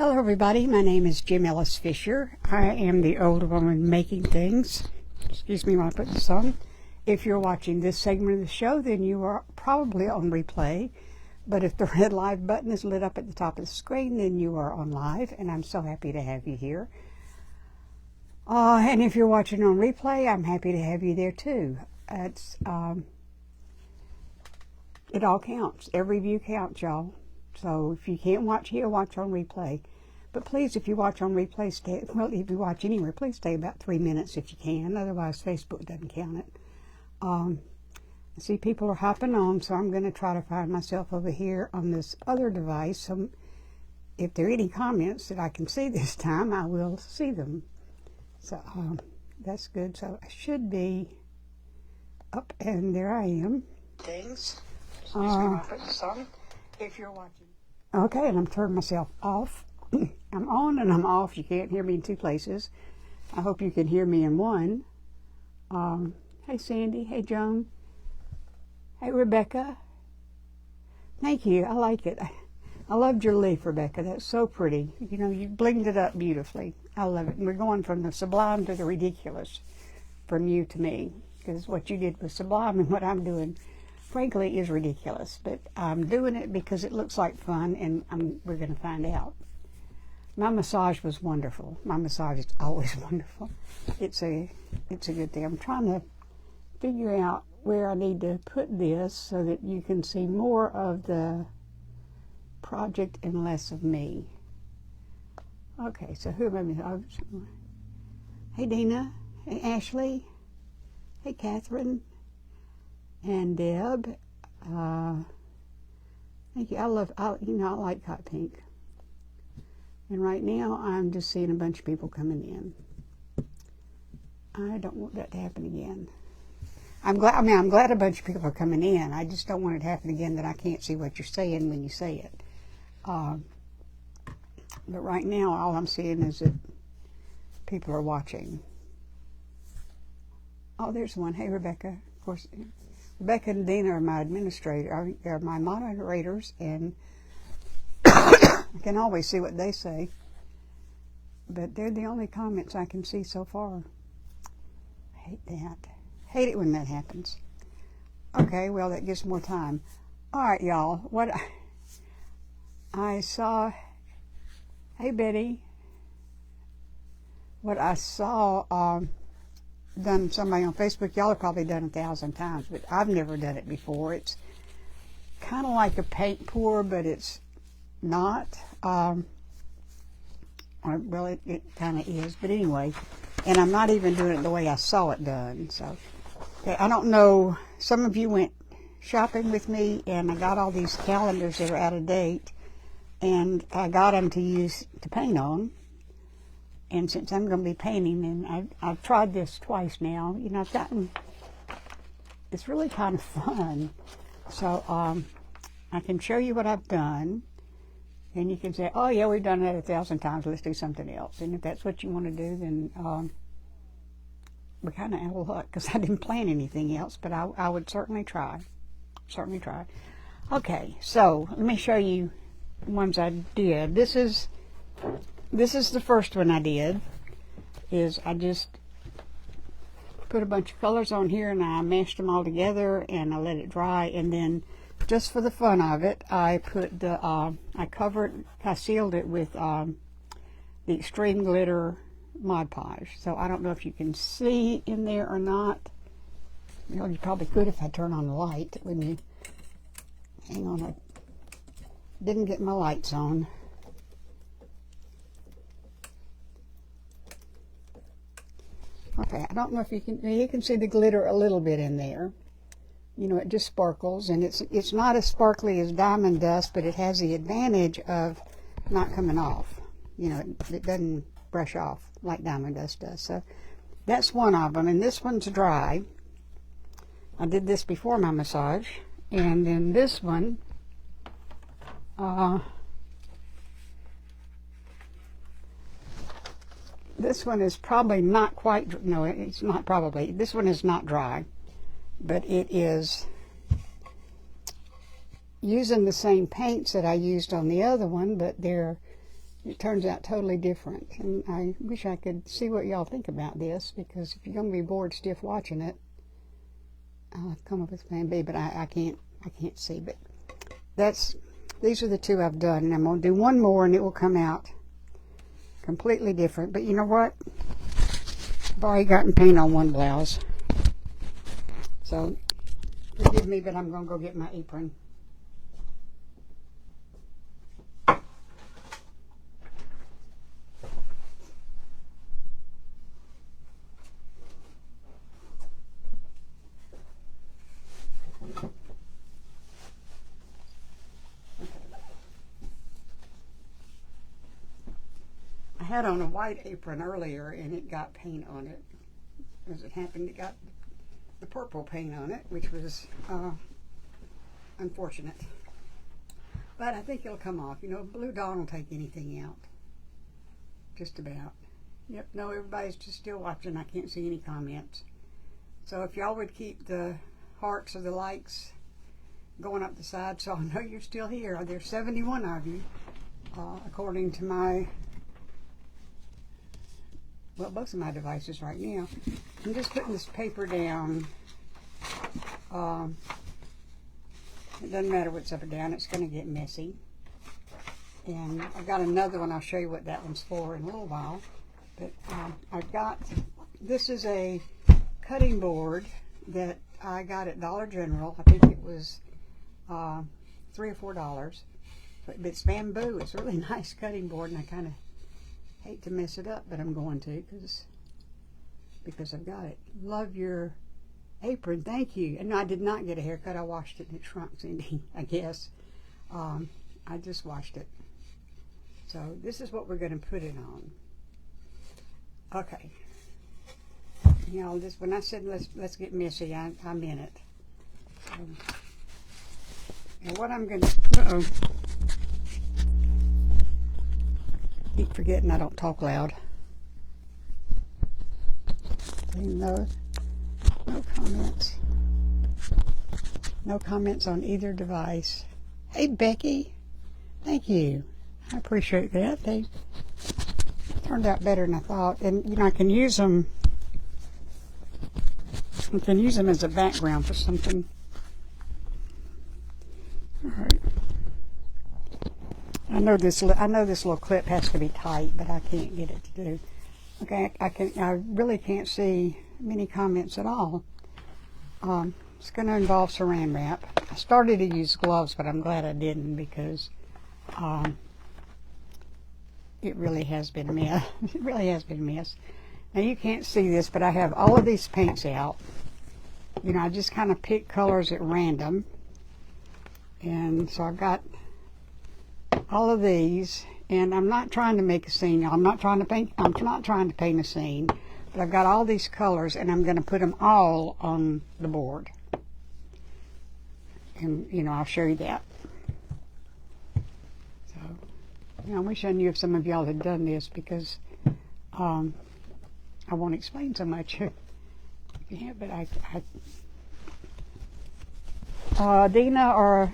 Hello everybody, my name is Jim Ellis Fisher. I am the old woman making things. Excuse me while I put this on. If you're watching this segment of the show, then you are probably on replay. But if the red live button is lit up at the top of the screen, then you are on live, and I'm so happy to have you here. And if you're watching on replay, I'm happy to have you there too. It all counts. Every view counts, y'all. So if you can't watch here, watch on replay. But please, if you watch on replay, stay, well, if you watch anywhere, please stay about 3 minutes if you can. Otherwise, Facebook doesn't count it. I see people are hopping on, so I'm going to try to find myself over here on this other device. So if there are any comments that I can see this time, I will see them. So that's good. So I should be up, and there I am. Things. If you're watching. Okay, and I'm turning myself off. I'm on and I'm off. You can't hear me in two places. I hope you can hear me in one. Hey Sandy, hey Joan, hey Rebecca. Thank you, I like it. I loved your leaf, Rebecca. That's so pretty. You know, you blinged it up beautifully. I love it. And we're going from the sublime to the ridiculous, from you to me, because what you did was sublime and what I'm doing, frankly, is ridiculous. But I'm doing it because it looks like fun, and we're going to find out. My massage was wonderful. My massage is always wonderful. It's a good thing. I'm trying to figure out where I need to put this so that you can see more of the project and less of me. Okay, so who am I? Hey Dina, hey Ashley, hey Catherine, and Deb. Thank you. I like hot pink. And right now, I'm just seeing a bunch of people coming in. I don't want that to happen again. I'm glad a bunch of people are coming in. I just don't want it to happen again that I can't see what you're saying when you say it. But right now, all I'm seeing is that people are watching. Oh, there's one. Hey, Rebecca. Of course, Rebecca and Dina are my are my moderators, and I can always see what they say, but they're the only comments I can see so far. I hate that. Hate it when that happens. Okay, well, that gives more time. All right, y'all. What I saw, hey, Betty, what I saw done somebody on Facebook, y'all have probably done 1,000 times, but I've never done it before. It's kind of like a paint pour, but it's not. Well, it kind of is, but anyway, and I'm not even doing it the way I saw it done. So, okay, I don't know. Some of you went shopping with me, and I got all these calendars that are out of date, and I got them to paint on. And since I'm going to be painting, and I've tried this twice now, you know, it's really kind of fun. So I can show you what I've done. And you can say, oh, yeah, we've done that 1,000 times. Let's do something else. And if that's what you want to do, then we're kind of out of luck because I didn't plan anything else. But I would certainly try. Certainly try. Okay, so let me show you the ones I did. This is the first one I did. I just put a bunch of colors on here and I mashed them all together and I let it dry, and then just for the fun of it, I put I sealed it with the Extreme Glitter Mod Podge. So I don't know if you can see in there or not. You know, you probably could if I turn on the light. Let me, hang on, I didn't get my lights on. Okay, I don't know if you can see the glitter a little bit in there. You know, it just sparkles, and it's not as sparkly as diamond dust, but it has the advantage of not coming off. You know, it doesn't brush off like diamond dust does. So that's one of them, and this one's dry. I did this before my massage, and then this one, this one is probably not quite, no, it's not probably, this one is not dry. But it is using the same paints that I used on the other one, but they're it turns out totally different. And I wish I could see what y'all think about this, because if you're going to be bored stiff watching it, I'll come up with plan B, but I can't see. But these are the two I've done, and I'm going to do one more and it will come out completely different. But you know what? I've already gotten paint on one blouse. So forgive me, but I'm going to go get my apron. I had on a white apron earlier and it got paint on it. As it happened, it got the purple paint on it, which was unfortunate. But I think it'll come off. You know, Blue Dawn will take anything out. Just about. Yep, no, everybody's just still watching. I can't see any comments. So if y'all would keep the hearts or the likes going up the side so I know you're still here. There's 71 of you, according to my, well, both of my devices right now. I'm just putting this paper down. It doesn't matter what's up or down, it's going to get messy. And I've got another one, I'll show you what that one's for in a little while. But I've got, this is a cutting board that I got at Dollar General. I think it was $3 or $4. But it's bamboo, it's a really nice cutting board, and I kind of hate to mess it up, but I'm going to because I've got it. Love your apron, thank you. And no, I did not get a haircut. I washed it and it shrunk, Cindy, I guess. I just washed it. So this is what we're going to put it on. Okay. You know, this, when I said let's get messy, I meant it. And what I'm going to, keep forgetting I don't talk loud. No comments. No comments on either device. Hey Becky, thank you. I appreciate that. They turned out better than I thought, and you know, I can use them. I can use them as a background for something. All right. I know this little clip has to be tight, but I can't get it to do. Okay, I really can't see many comments at all. It's going to involve saran wrap. I started to use gloves, but I'm glad I didn't, because it really has been a mess. It really has been a mess. Now you can't see this, but I have all of these paints out. You know, I just kind of pick colors at random, and so I've got all of these, and I'm not trying to make a scene. I'm not trying to paint a scene, but I've got all these colors, and I'm going to put them all on the board. And you know, I'll show you that. So, you know, I wish I knew if some of y'all had done this, because I won't explain so much. Yeah, but Dina or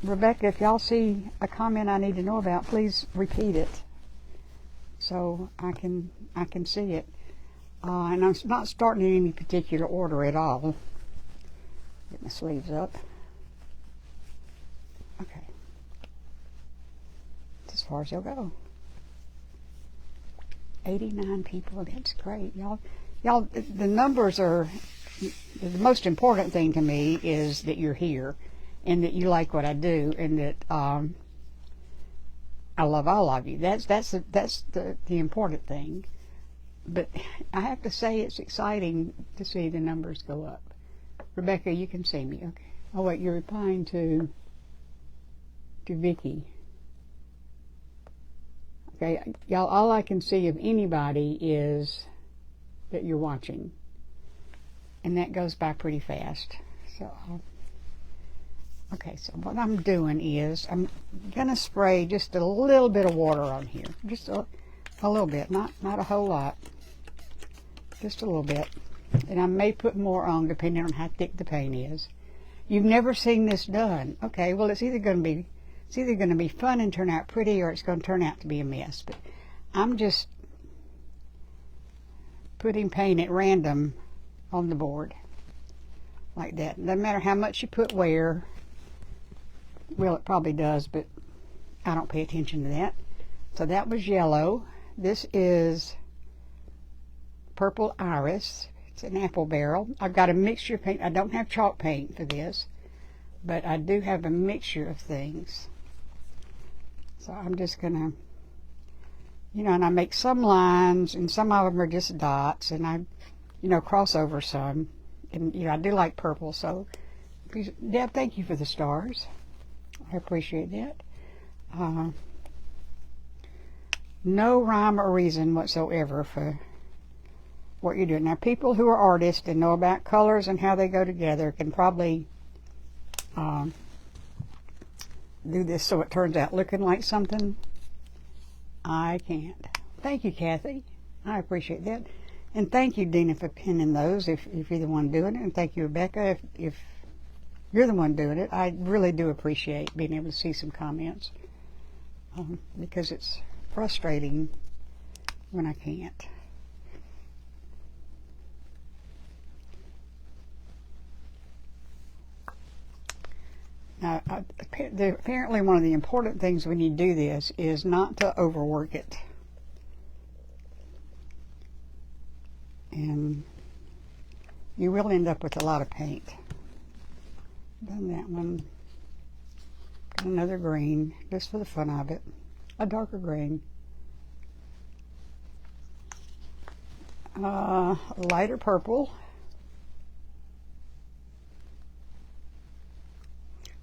Rebecca, if y'all see a comment I need to know about, please repeat it so I can see it. And I'm not starting in any particular order at all. Get my sleeves up. Okay. That's as far as you'll go. 89 people. That's great, y'all. Y'all, the numbers are the most important thing to me, is that you're here and that you like what I do, and that I love all of you. That's the important thing. But I have to say, it's exciting to see the numbers go up. Rebecca, you can see me, okay? Oh wait, you're replying to Vicky. Okay, y'all, all I can see of anybody is that you're watching, and that goes by pretty fast. So, okay, so what I'm doing is I'm gonna spray just a little bit of water on here, just a little bit, not a whole lot, just a little bit, and I may put more on depending on how thick the paint is. You've never seen this done. Okay, well, it's either going to be It's either going to be fun and turn out pretty, or it's going to turn out to be a mess. But I'm just putting paint at random on the board like that. Doesn't matter how much you put where. Well, it probably does, but I don't pay attention to that. So that was yellow. This is purple iris. It's an apple barrel. I've got a mixture of paint. I don't have chalk paint for this, but I do have a mixture of things. So I'm just gonna, you know, and I make some lines, and some of them are just dots, and I, you know, cross over some. And, you know, I do like purple, so, Deb, thank you for the stars. I appreciate that. No rhyme or reason whatsoever for what you're doing. Now, people who are artists and know about colors and how they go together can probably do this so it turns out looking like something. I can't. Thank you, Kathy. I appreciate that. And thank you, Dina, for pinning those if you're the one doing it. And thank you, Rebecca, if you're the one doing it. I really do appreciate being able to see some comments because it's frustrating when I can't. Now, apparently one of the important things when you do this is not to overwork it. And you will end up with a lot of paint. Done that one. Got another green, just for the fun of it. A darker green. Lighter purple.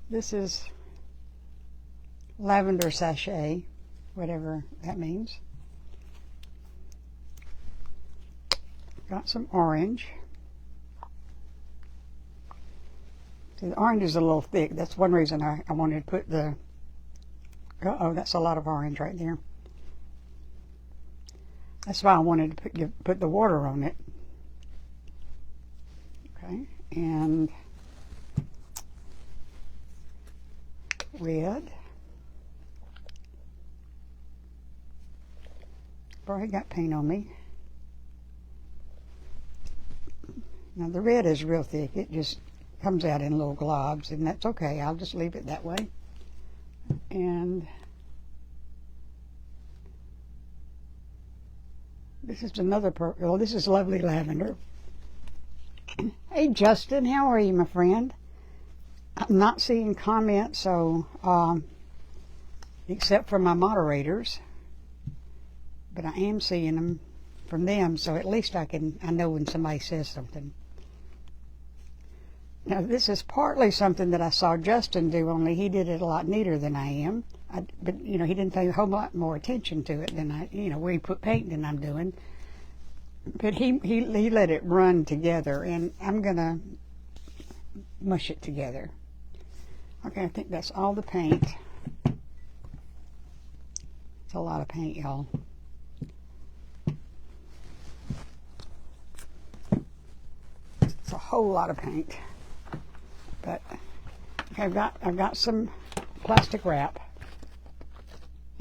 This is lavender sachet, whatever that means. Got some orange. See, the orange is a little thick. That's one reason I wanted to put the... Uh-oh, that's a lot of orange right there. That's why I wanted to put the water on it. Okay, and red. I've already got paint on me. Now the red is real thick. It just comes out in little globs, and that's okay. I'll just leave it that way. And this is another purple. Oh, this is lovely lavender. Hey Justin, how are you, my friend? I'm not seeing comments, so except for my moderators, but I am seeing them from them, so at least I know when somebody says something. Now this is partly something that I saw Justin do, only he did it a lot neater than I am. But you know, he didn't pay a whole lot more attention to it than I, you know, where he put paint than I'm doing. But he let it run together, and I'm gonna mush it together. Okay, I think that's all the paint. It's a lot of paint, y'all. It's a whole lot of paint. But I've got some plastic wrap,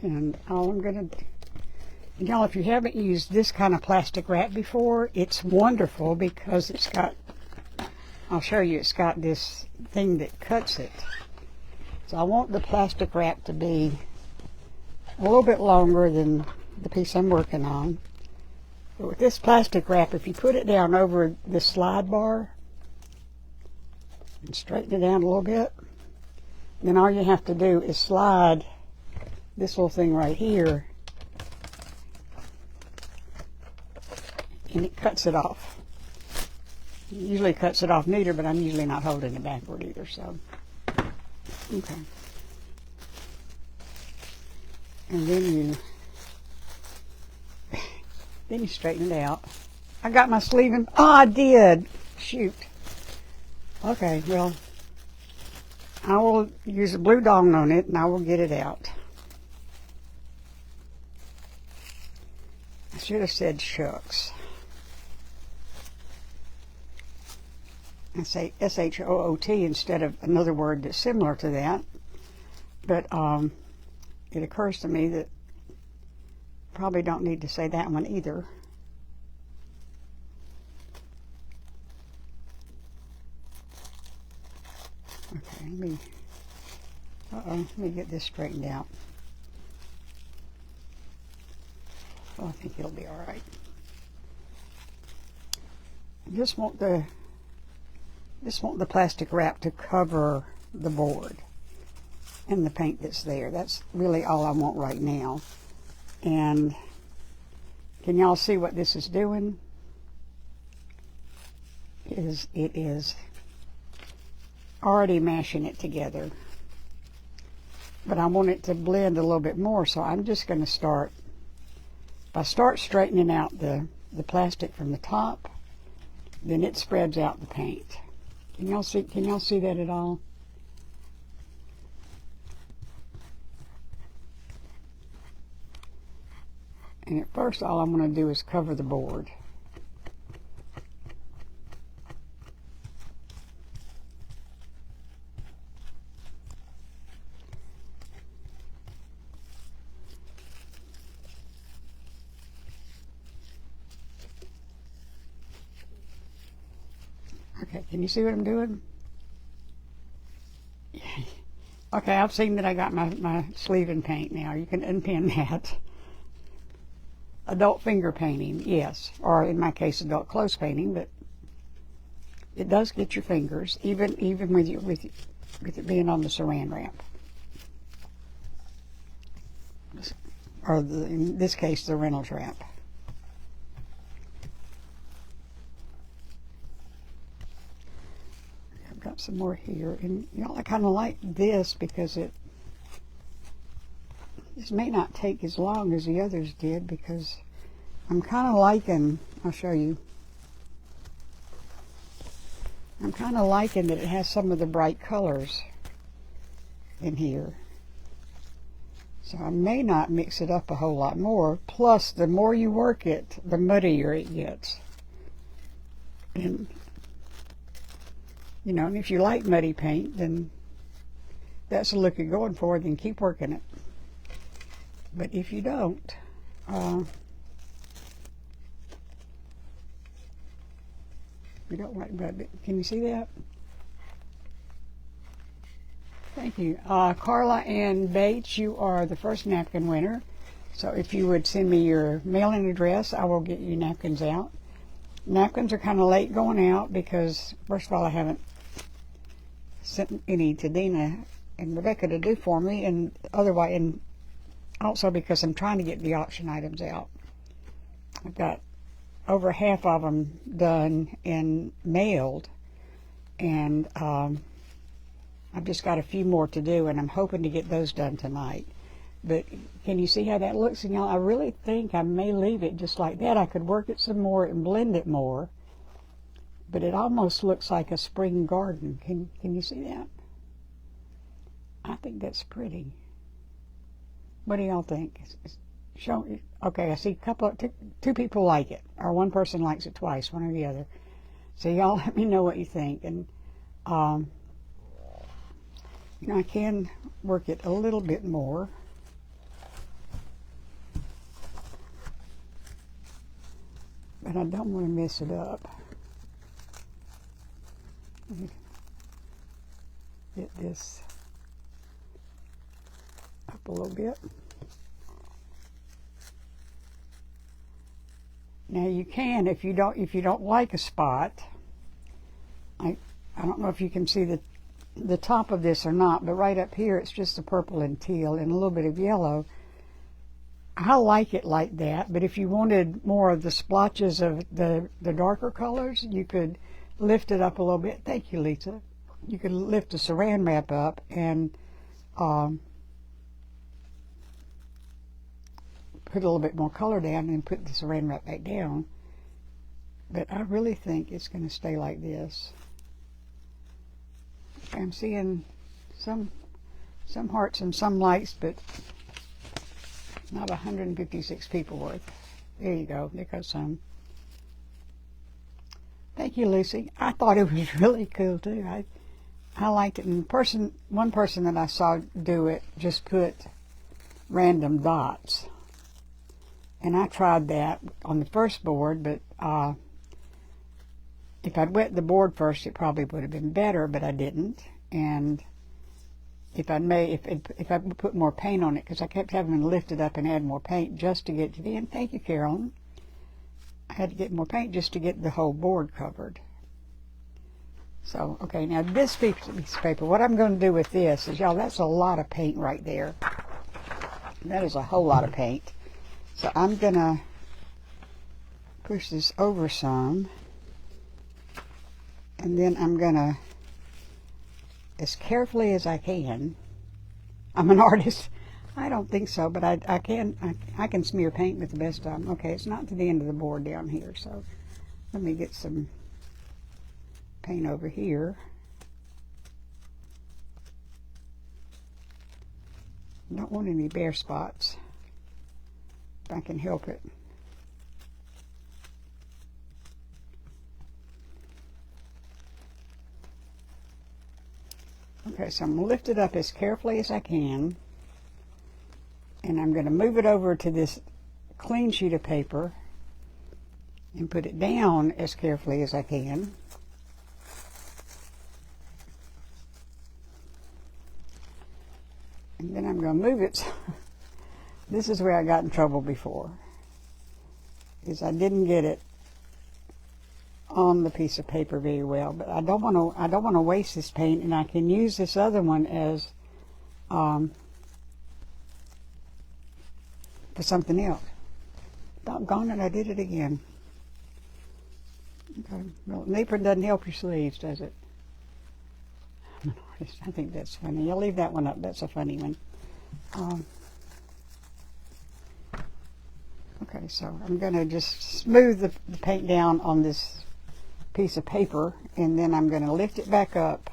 and all I'm gonna do, y'all, if you haven't used this kind of plastic wrap before, it's wonderful because it's got, I'll show you, it's got this thing that cuts it. So I want the plastic wrap to be a little bit longer than the piece I'm working on. But with this plastic wrap, if you put it down over the slide bar and straighten it down a little bit, then all you have to do is slide this little thing right here, and it cuts it off. It usually cuts it off neater, but I'm usually not holding it backward either, so. Okay. And then you straighten it out. I got my sleeve in. Oh, I did. Shoot. Okay, well, I will use a blue dong on it, and I will get it out. I should have said shucks. I say S-H-O-O-T instead of another word that's similar to that. But it occurs to me that probably don't need to say that one either. Okay, let me get this straightened out. Well, I think it'll be all right. Just want the plastic wrap to cover the board and the paint that's there. That's really all I want right now. And can y'all see what this is doing? It is already mashing it together, but I want it to blend a little bit more, so I'm just going to start. If I start straightening out the plastic from the top, then it spreads out the paint. Can y'all see that at all? And at first, all I'm going to do is cover the board. Okay, can you see what I'm doing? Okay, I've seen that I got my sleeve in paint now. You can unpin that. Adult finger painting, yes. Or in my case, adult close painting, but it does get your fingers, even with it being on the saran wrap. Or in this case, the Reynolds wrap. Got some more here, and you know, I kind of like this because this may not take as long as the others did, because I'm kind of liking, I'll show you, I'm kind of liking that it has some of the bright colors in here, so I may not mix it up a whole lot more. Plus, the more you work it, the muddier it gets. And you know, and if you like muddy paint, then that's the look you're going for, then keep working it. But if you don't, you don't like mud. Can you see that? Thank you. Carla Ann Bates, you are the first napkin winner. So if you would send me your mailing address, I will get you napkins out. Napkins are kind of late going out because, first of all, I haven't sent any to Dina and Rebecca to do for me, and otherwise, and also because I'm trying to get the auction items out. I've got over half of them done and mailed, and I've just got a few more to do, and I'm hoping to get those done tonight. But can you see how that looks? And y'all, I really think I may leave it just like that. I could work it some more and blend it more, but it almost looks like a spring garden. Can you see that? I think that's pretty. What do y'all think? Show. Okay, I see a couple of two people like it, or one person likes it twice, one or the other. So y'all let me know what you think. And you know, I can work it a little bit more. But I don't want to mess it up. Let me get this up a little bit. Now you can, if you don't like a spot, I don't know if you can see the top of this or not, but right up here it's just a purple and teal and a little bit of yellow. I like it like that, but if you wanted more of the splotches of the darker colors, you could lift it up a little bit. Thank you, Lisa. You could lift the saran wrap up and put a little bit more color down and put the saran wrap back down. But I really think it's going to stay like this. I'm seeing some hearts and some likes, but not 156 people worth. There you go. There goes some. Thank you, Lucy. I thought it was really cool too. I liked it. And one person that I saw do it just put random dots. And I tried that on the first board, but if I'd wet the board first, it probably would have been better, but I didn't. And if I put more paint on it, because I kept having to lift it up and add more paint just to get to the end. Thank you, Carolyn. I had to get more paint just to get the whole board covered. So, okay, now this piece of paper, what I'm going to do with this is, y'all, that's a lot of paint right there. That is a whole lot of paint. So I'm going to push this over some. And then I'm going to, as carefully as I can, I'm an artist. I don't think so, but I can smear paint with the best of them. Okay, it's not to the end of the board down here, so let me get some paint over here. Don't want any bare spots, if I can help it. Okay, so I'm going to lift it up as carefully as I can, and I'm going to move it over to this clean sheet of paper and put it down as carefully as I can. And then I'm going to move it. This is where I got in trouble before, is I didn't get it on the piece of paper very well, but I don't want to waste this paint, and I can use this other one as for something else. Doggone it, I did it again. Okay. Well, an apron doesn't help your sleeves, does it? I'm an artist. I think that's funny. I'll leave that one up. That's a funny one. Okay, so I'm going to just smooth the paint down on this piece of paper, and then I'm going to lift it back up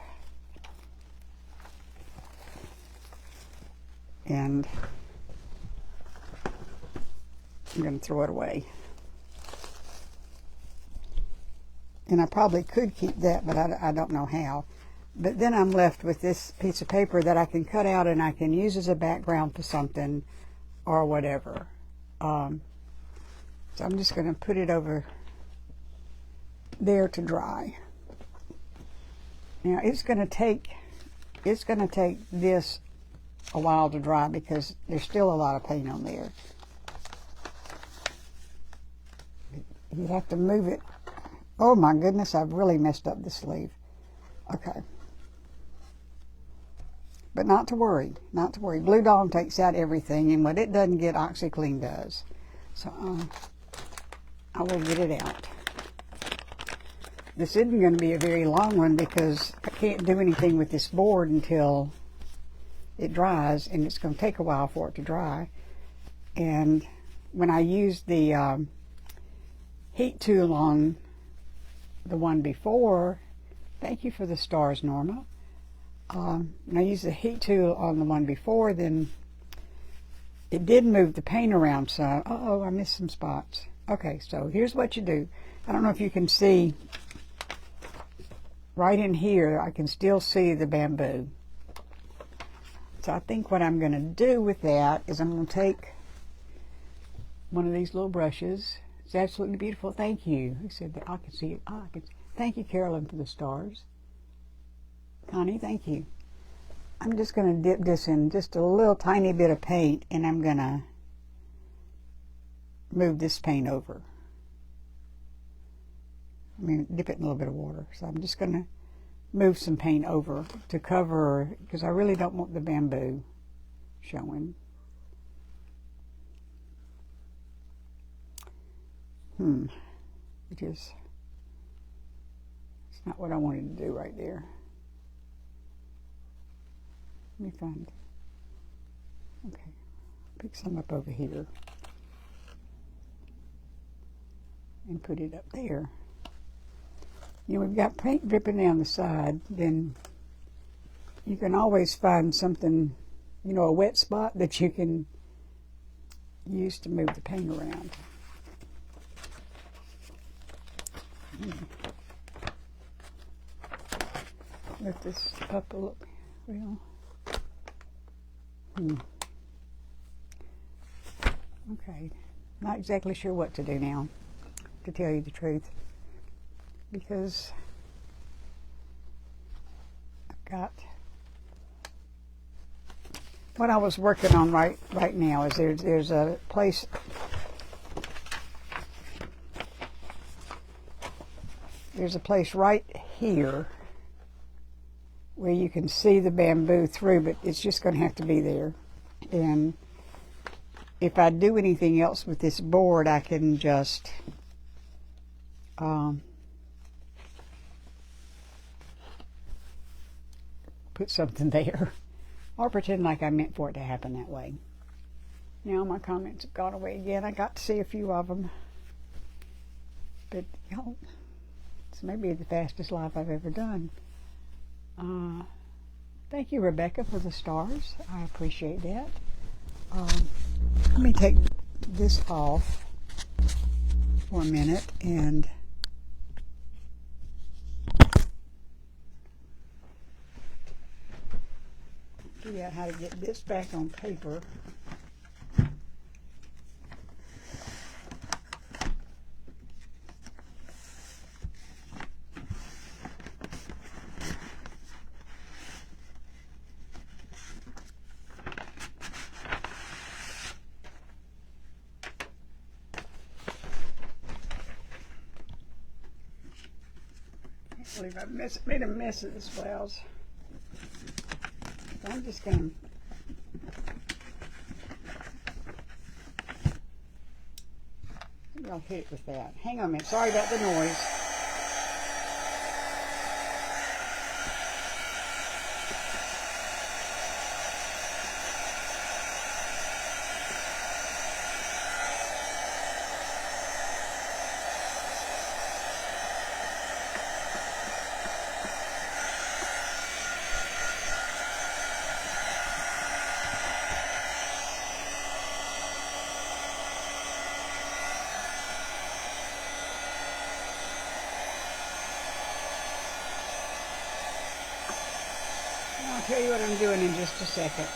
and I'm going to throw it away. And I probably could keep that, but I don't know how. But then I'm left with this piece of paper that I can cut out and I can use as a background for something or whatever. So I'm just going to put it over there to dry. Now it's going to take this a while to dry because there's still a lot of paint on there. You have to move it. Oh my goodness, I've really messed up the sleeve. Okay. But not to worry, not to worry. Blue Dawn takes out everything, and what it doesn't get, OxyClean does. So I will get it out. This isn't going to be a very long one because I can't do anything with this board until it dries, and it's going to take a while for it to dry. And when I used the heat tool on the one before, thank you for the stars, Norma. When I used the heat tool on the one before, then it did move the paint around some. Uh-oh, I missed some spots. Okay, so here's what you do. I don't know if you can see right in here, I can still see the bamboo. So I think what I'm going to do with that is I'm going to take one of these little brushes. It's absolutely beautiful. Thank you. He said that I can see it. Oh, thank you, Carolyn, for the stars. Connie, thank you. I'm just going to dip this in just a little tiny bit of paint, and I'm going to move this paint over. I mean, dip it in a little bit of water. So I'm just going to move some paint over to cover, because I really don't want the bamboo showing. It's not what I wanted to do right there. Let me find it. Okay, pick some up over here and put it up there. You know, we've got paint dripping down the side, then you can always find something, you know, a wet spot that you can use to move the paint around. lift this up a little. Well, okay, not exactly sure what to do now, to tell you the truth, because I've got what I was working on right now. Is there's a place. There's a place right here where you can see the bamboo through, but it's just going to have to be there. And if I do anything else with this board, I can just put something there, or pretend like I meant for it to happen that way. Now my comments have gone away again. I got to see a few of them, but you know, it's maybe the fastest live I've ever done. Thank you, Rebecca, for the stars. I appreciate that. Let me take this off for a minute and figure out how to get this back on paper. I believe I've made a mess of this blouse. So I'm just going to, I'll hit it with that. Hang on a minute. Sorry about the noise. I'll tell you what I'm doing in just a second.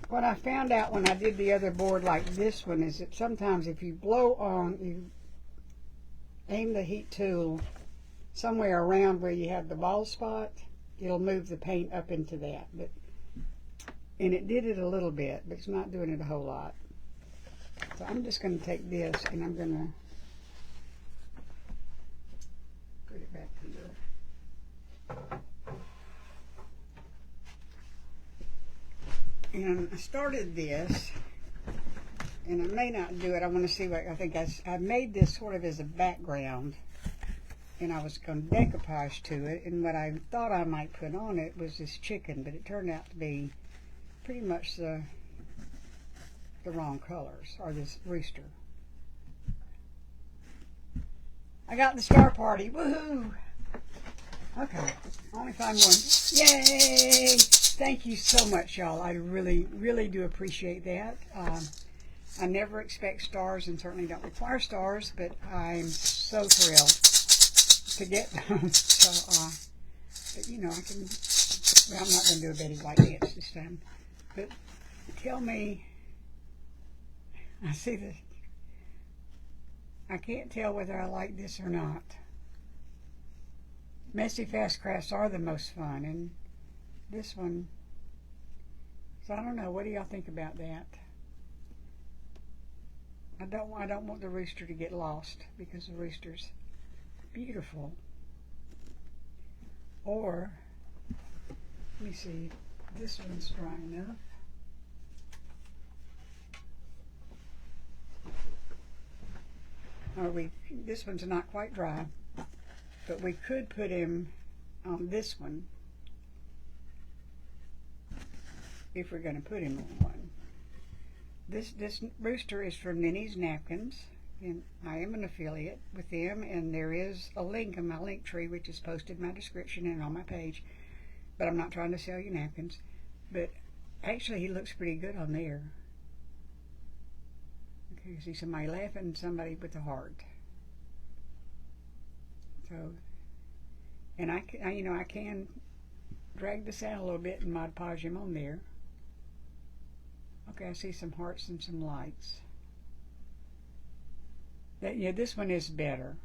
What I found out when I did the other board like this one is that sometimes if you blow on, you aim the heat tool somewhere around where you have the bald spot, it'll move the paint up into that. And it did it a little bit, but it's not doing it a whole lot. So I'm just going to take this and I'm going to put it back here. And I started this, and I may not do it. I want to see what I think. I made this sort of as a background, and I was going to decoupage to it, and what I thought I might put on it was this chicken, but it turned out to be pretty much the wrong colors, or this rooster. I got the star party, woohoo! Okay, only find one. Yay! Thank you so much, y'all. I really, really do appreciate that. I never expect stars, and certainly don't require stars, but I'm so thrilled to get them. So, but you know, I can, well, I'm not going to do a Betty White dance this time. But tell me, I see this, I can't tell whether I like this or not. Messy fast crafts are the most fun, and this one, so I don't know, what do y'all think about that? I don't want the rooster to get lost, because the rooster's beautiful. Or, let me see, this one's dry enough. Or this one's not quite dry, but we could put him on this one if we're going to put him on one. This rooster is from Minnie's Napkins, And I am an affiliate with them, and there is a link in my link tree, which is posted in my description and on my page. But I'm not trying to sell you napkins. But actually, he looks pretty good on there. Okay, you see somebody laughing and somebody with a heart. So, and I can drag this out a little bit and Mod Podge him on there. Okay, I see some hearts and some lights. This one is better.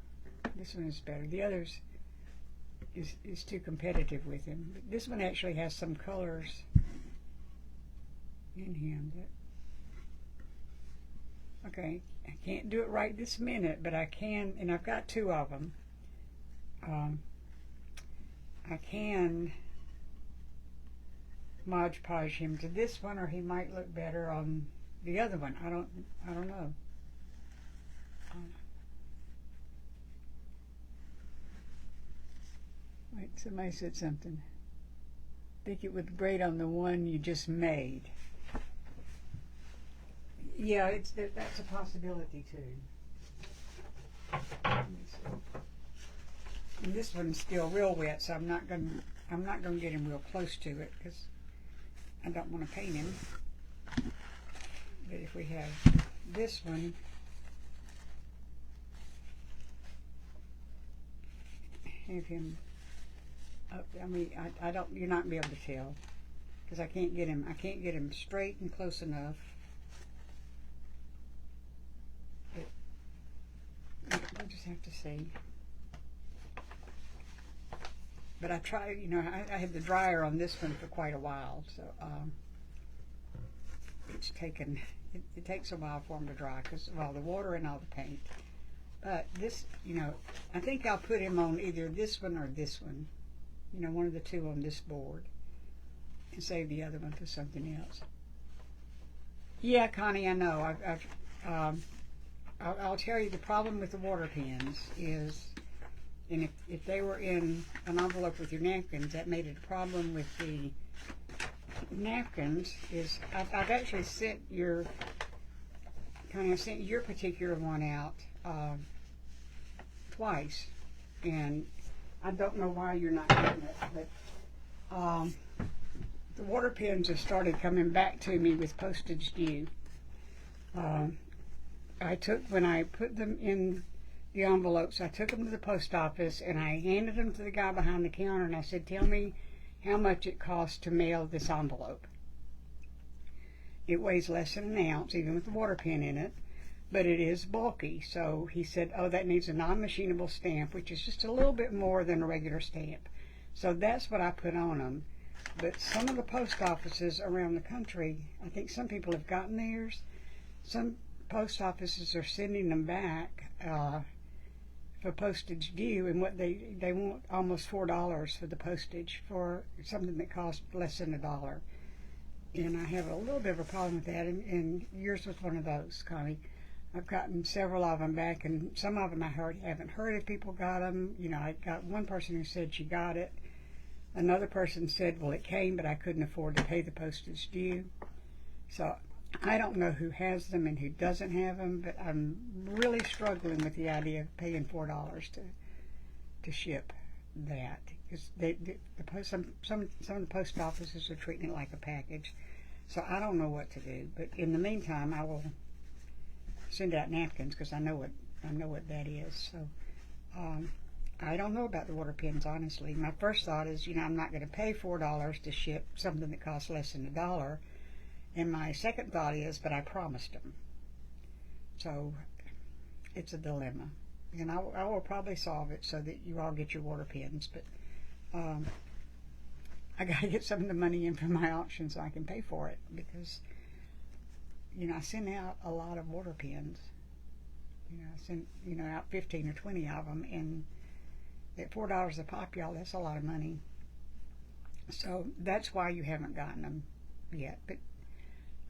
This one is better. The others is too competitive with him. But this one actually has some colors in him. Okay, I can't do it right this minute, but I can, and I've got two of them. I can Mod Podge him to this one, or he might look better on the other one. I don't know. Wait, somebody said something. I think it would be great on the one you just made. Yeah, that's a possibility too. And this one's still real wet, so I'm not gonna get him real close to it because I don't want to paint him. But if we have this one, have him up. I mean, I don't. You're not gonna be able to tell because I can't get him straight and close enough. But we'll just have to see. But I try, I had the dryer on this one for quite a while, so it's taken, it takes a while for them to dry because of all the water and all the paint. But this, I think I'll put him on either this one or this one, one of the two on this board, and save the other one for something else. Yeah, Connie, I know. I'll tell you the problem with the water pens is, and if they were in an envelope with your napkins, that made it a problem with the napkins. Is I've actually sent your particular one out twice, and I don't know why you're not getting it. But the water pens have started coming back to me with postage due. When I put them in the envelopes, I took them to the post office and I handed them to the guy behind the counter and I said, tell me how much it costs to mail this envelope. It weighs less than an ounce, even with the water pen in it, but it is bulky. So he said, oh, that needs a non-machinable stamp, which is just a little bit more than a regular stamp. So that's what I put on them. But some of the post offices around the country, I think some people have gotten theirs. Some post offices are sending them back for postage due, and what they want almost $4 for the postage for something that costs less than $1. And I have a little bit of a problem with that, and yours was one of those, Connie. I've gotten several of them back, and some of them I haven't heard if people got them. I got one person who said she got it. Another person said, well, it came, but I couldn't afford to pay the postage due. So I don't know who has them and who doesn't have them, but I'm really struggling with the idea of paying $4 to ship that, because some of the post offices are treating it like a package. So I don't know what to do. But in the meantime, I will send out napkins because I know what that is. So I don't know about the water pens, honestly. My first thought is, I'm not going to pay $4 to ship something that costs less than $1. And my second thought is, but I promised them. So it's a dilemma. And I will probably solve it so that you all get your water pens. But I got to get some of the money in from my auction so I can pay for it. Because, I send out a lot of water pens. I send, out 15 or 20 of them. And at $4 a pop, y'all, that's a lot of money. So that's why you haven't gotten them yet. But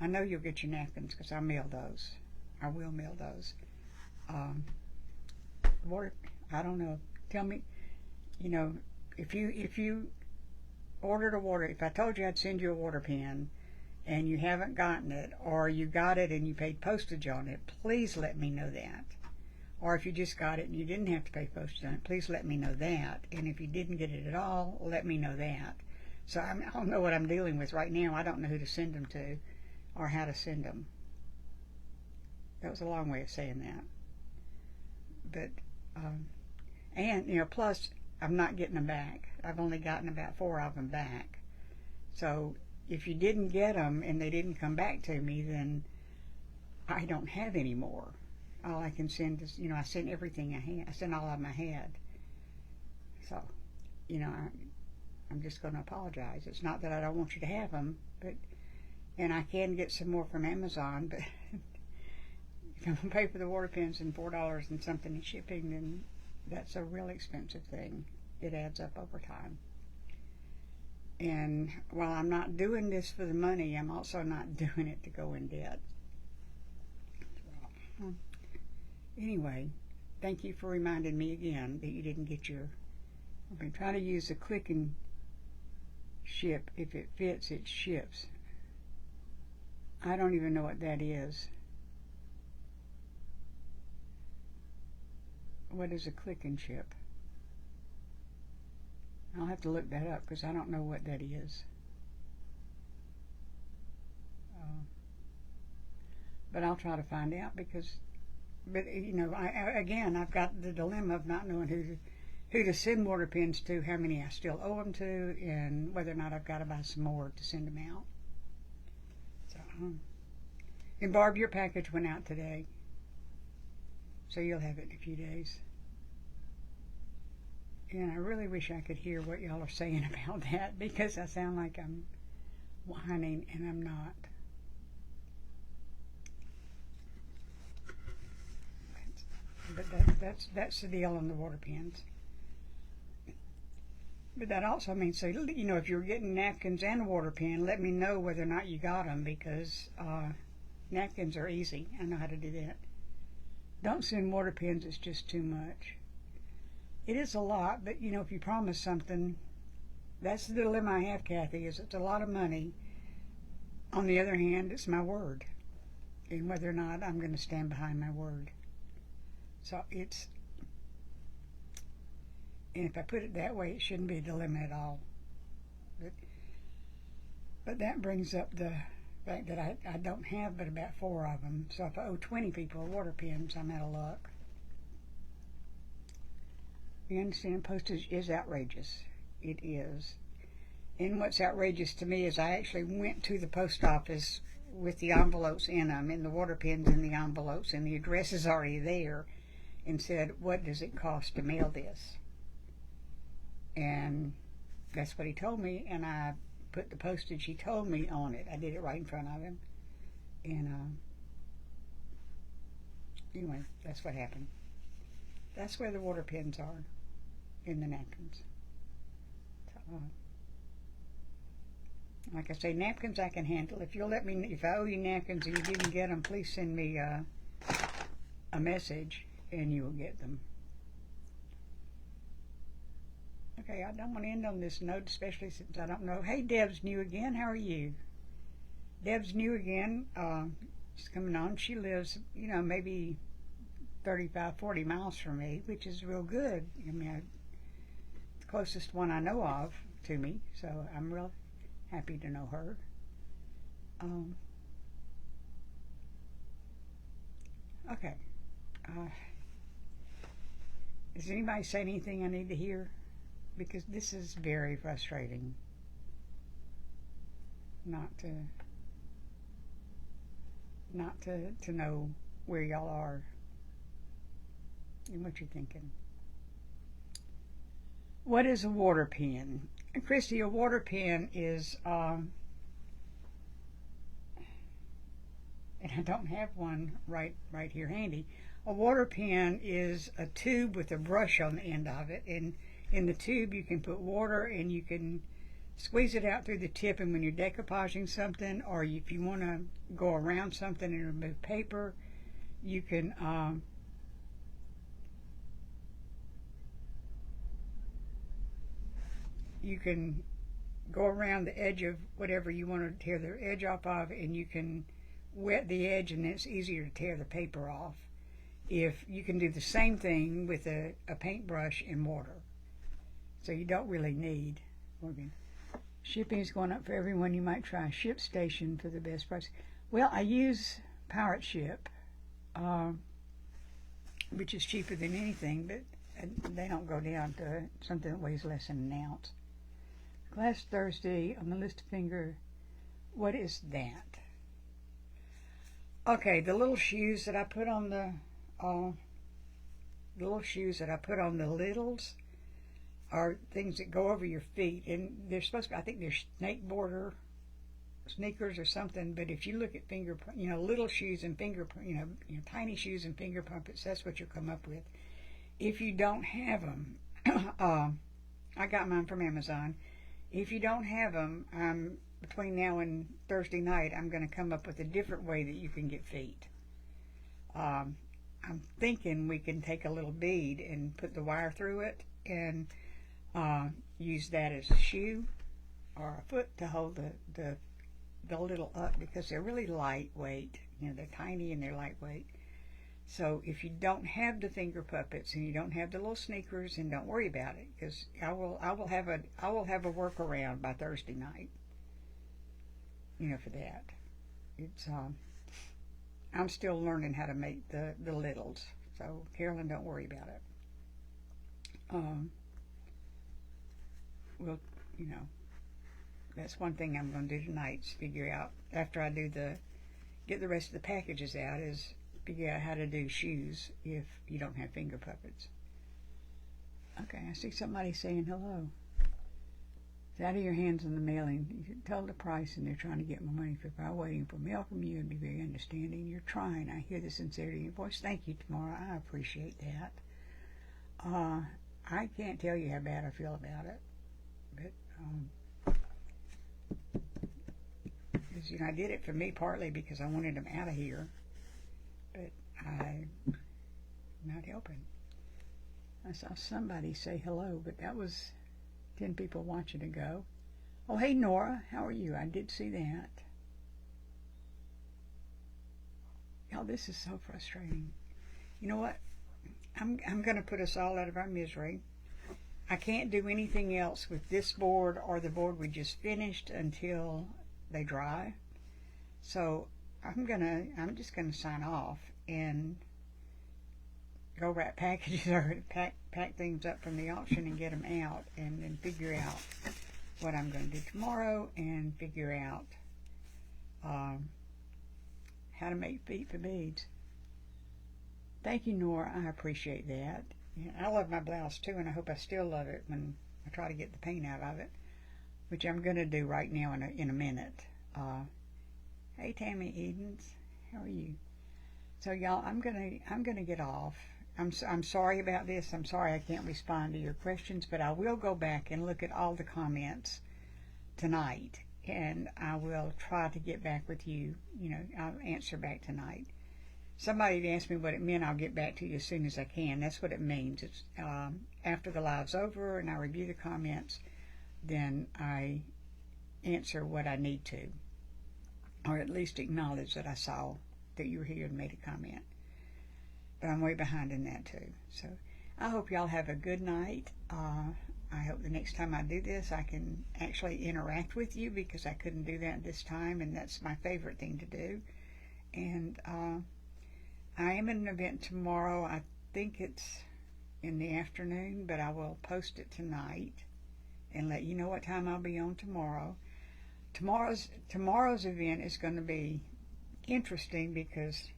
I know you'll get your napkins because I mail those. I will mail those. Water, I don't know. Tell me, if you ordered a water, if I told you I'd send you a water pen and you haven't gotten it, or you got it and you paid postage on it, please let me know that. Or if you just got it and you didn't have to pay postage on it, please let me know that. And if you didn't get it at all, let me know that. So I don't know what I'm dealing with right now. I don't know who to send them to or how to send them. That was a long way of saying that. But, and, you know, plus I'm not getting them back. I've only gotten about 4 of them back. So if you didn't get them and they didn't come back to me, then I don't have any more. All I can send is, you know, I sent everything I had. I sent all of them I had. So, you know, I'm just going to apologize. It's not that I don't want you to have them, but, and I can get some more from Amazon, but if I'm going to pay for the water pens and $4 and something in shipping, then that's a real expensive thing. It adds up over time. And while I'm not doing this for the money, I'm also not doing it to go in debt. Anyway, thank you for reminding me again that you didn't get your... I've been trying to use the click and ship. If it fits, it ships. I don't even know what that is. What is a click and ship? I'll have to look that up because I don't know what that is. But I'll try to find out because... But, you know, I've got the dilemma of not knowing who to send water pens to, how many I still owe them to, and whether or not I've got to buy some more to send them out. So, and Barb, your package went out today, so you'll have it in a few days. And I really wish I could hear what y'all are saying about that because I sound like I'm whining, and I'm not. But that's the deal on the water pens. But that also means, so, you know, if you're getting napkins and a water pen, let me know whether or not you got them because napkins are easy. I know how to do that. Don't send water pens, it's just too much. It is a lot, but, you know, if you promise something, that's the dilemma I have, Kathy, is it's a lot of money. On the other hand, it's my word. And whether or not I'm going to stand behind my word. So it's, and if I put it that way, it shouldn't be a dilemma at all. But that brings up the fact that I don't have but about 4 of them. So if I owe 20 people water pens, I'm out of luck. You understand, postage is outrageous. It is. And what's outrageous to me is I actually went to the post office with the envelopes in them, and the water pens in the envelopes, and the address is already there, and said, what does it cost to mail this? And that's what he told me, and I put the postage he told me on it. I did it right in front of him. And anyway, that's what happened. That's where the water pens are, in the napkins. So, like I say, napkins I can handle. If you'll let me, if I owe you napkins and you didn't get them, please send me a message and you will get them. Okay, I don't want to end on this note, especially since I don't know. Hey, Deb's new again. How are you? Deb's new again. She's coming on. She lives, you know, maybe 35, 40 miles from me, which is real good. I mean, the closest one I know of to me, so I'm real happy to know her. Okay. Does anybody say anything I need to hear? Because this is very frustrating. Not to know where y'all are and what you're thinking. What is a water pen? Christy, a water pen is, and I don't have one right here handy. A water pen is a tube with a brush on the end of it, and in the tube you can put water and you can squeeze it out through the tip, and when you're decoupaging something, or if you want to go around something and remove paper, you can go around the edge of whatever you want to tear the edge off of, and you can wet the edge, and it's easier to tear the paper off. if you can do the same thing with a paintbrush and water. So you don't really need organ. Shipping is going up for everyone. You might try ShipStation for the best price. Well, I use Pirate Ship, which is cheaper than anything, but they don't go down to something that weighs less than an ounce. Glass Thursday on the list of finger. What is that? Okay, the little shoes that I put on the littles are things that go over your feet, and they're supposed to be, I think they're snake border sneakers or something. But if you look at finger, little shoes and finger, tiny shoes and finger puppets, that's what you'll come up with. If you don't have them, I got mine from Amazon. If you don't have them, between now and Thursday night, I'm going to come up with a different way that you can get feet. I'm thinking we can take a little bead and put the wire through it and use that as a shoe or a foot to hold the little up, because they're really lightweight. They're tiny and they're lightweight. So if you don't have the finger puppets and you don't have the little sneakers, then don't worry about it, because I will have a workaround by Thursday night. For that. It's I'm still learning how to make the littles. So Carolyn, don't worry about it. Well, that's one thing I'm going to do tonight, is figure out, after I get the rest of the packages out, is figure out how to do shoes if you don't have finger puppets. Okay, I see somebody saying hello. It's out of your hands on the mailing. You can tell the price, and they're trying to get my money for waiting for mail from you and be very understanding. You're trying. I hear the sincerity in your voice. Thank you, Tamara. I appreciate that. I can't tell you how bad I feel about it, but because I did it for me partly because I wanted them out of here, but I'm not helping. I saw somebody say hello, but that was 10 people watching ago. Oh, hey Nora, how are you? I did see that. Y'all, this is so frustrating. You know what? I'm going to put us all out of our misery. I can't do anything else with this board or the board we just finished until they dry. So I'm just gonna sign off and go wrap packages or pack things up from the auction and get them out, and then figure out what I'm going to do tomorrow, and figure out how to make feet for beads. Thank you, Nora. I appreciate that. I love my blouse too, and I hope I still love it when I try to get the paint out of it, which I'm going to do right now in a minute. Hey Tammy Edens, how are you? So y'all, I'm gonna get off. I'm sorry about this. I'm sorry I can't respond to your questions, but I will go back and look at all the comments tonight, and I will try to get back with you. I'll answer back tonight. Somebody asked me what it meant. I'll get back to you as soon as I can. That's what it means. It's after the live's over and I review the comments, then I answer what I need to, or at least acknowledge that I saw that you were here and made a comment. But I'm way behind in that too. So I hope y'all have a good night. I hope the next time I do this I can actually interact with you, because I couldn't do that this time, and that's my favorite thing to do. And I am at an event tomorrow. I think it's in the afternoon, but I will post it tonight and let you know what time I'll be on tomorrow. Tomorrow's event is going to be interesting because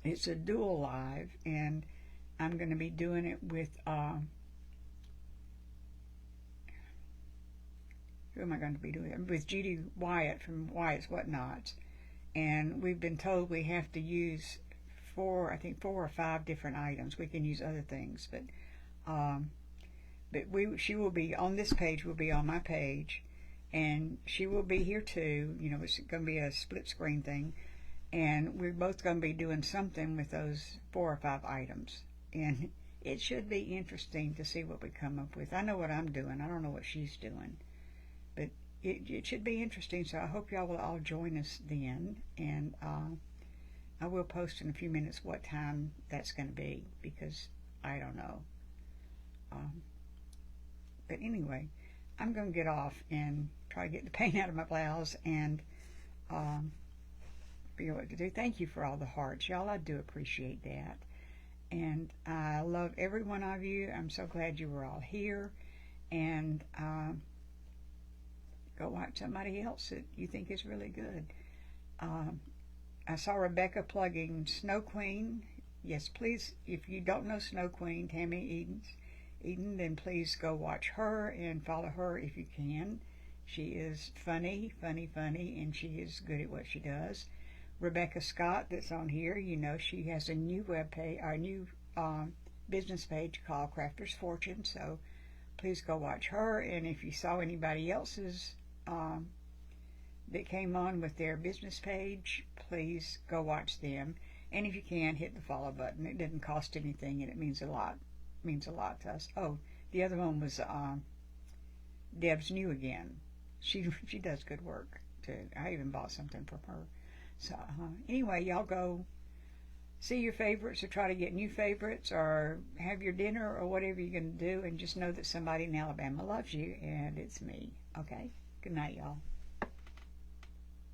it's a dual live, and I'm going to be doing it with who am I going to be doing it with? Judy Wyatt from Wyatt's Whatnots. And we've been told we have to use four or five different items. We can use other things, but she will be on this page, will be on my page, and she will be here too. It's going to be a split screen thing, and we're both going to be doing something with those 4 or 5 items, and it should be interesting to see what we come up with. I know what I'm doing. I don't know what she's doing, but it should be interesting. So I hope y'all will all join us then, and I will post in a few minutes what time that's going to be, because I don't know. But anyway, I'm going to get off and try to get the paint out of my blouse and figure out what to do. Thank you for all the hearts, y'all. I do appreciate that. And I love every one of you. I'm so glad you were all here. And go watch somebody else that you think is really good. I saw Rebecca plugging Snow Queen. Yes, please, if you don't know Snow Queen, Tammy Eden, then please go watch her and follow her if you can. She is funny, and she is good at what she does. Rebecca Scott, that's on here, you know, she has a new business page called Crafter's Fortune, so please go watch her. And if you saw anybody else's that came on with their business page, please go watch them. And if you can, hit the follow button. It didn't cost anything, and it means a lot. It means a lot to us. Oh, the other one was Deb's New Again. She does good work too. I even bought something from her. So anyway, y'all go see your favorites, or try to get new favorites, or have your dinner, or whatever you're going to do, and just know that somebody in Alabama loves you, and it's me. Okay? Good night, y'all.